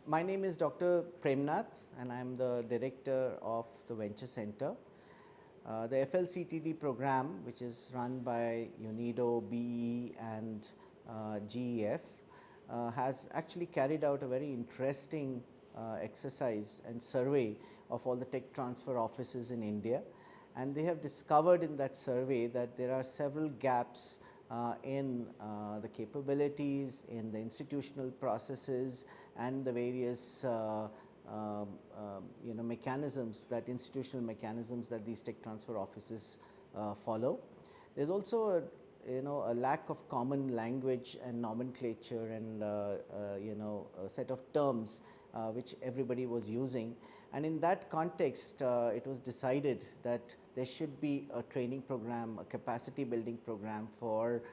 My name is Dr. Premnath and I am the director of the Venture Center. The FLCTD program, which is run by UNIDO, BE and GEF, has actually carried out a very interesting exercise and survey of all the tech transfer offices in India, and they have discovered in that survey that there are several gaps in the capabilities, in the institutional processes and the various mechanisms, that institutional mechanisms that these tech transfer offices follow. There is also a lack of common language and nomenclature and a set of terms which everybody was using, and in that context it was decided that there should be a training program, a capacity building program for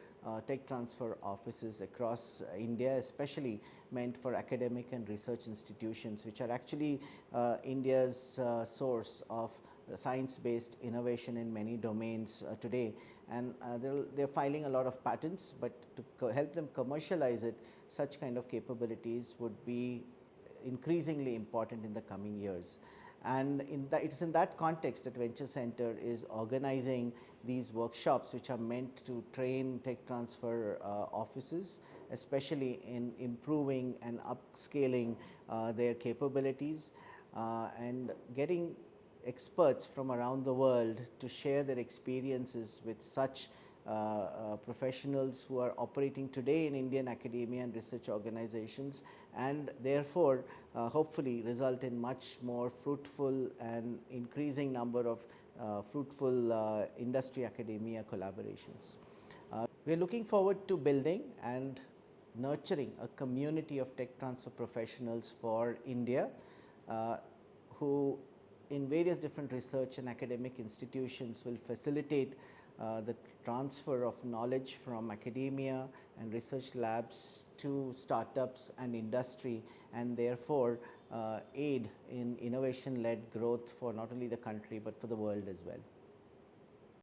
tech transfer offices across India, especially meant for academic and research institutions, which are actually India's source of science based innovation in many domains today, and they are filing a lot of patents, but to help them commercialize it, such kind of capabilities would be increasingly important in the coming years. And it is in that context that Venture Center is organizing these workshops, which are meant to train tech transfer offices, especially in improving and upscaling their capabilities and getting experts from around the world to share their experiences with such professionals who are operating today in Indian academia and research organizations, and therefore hopefully result in much more fruitful and increasing number of fruitful industry academia collaborations. We are looking forward to building and nurturing a community of tech transfer professionals for India who in various different research and academic institutions will facilitate the transfer of knowledge from academia and research labs to startups and industry, and therefore aid in innovation led growth for not only the country but for the world as well.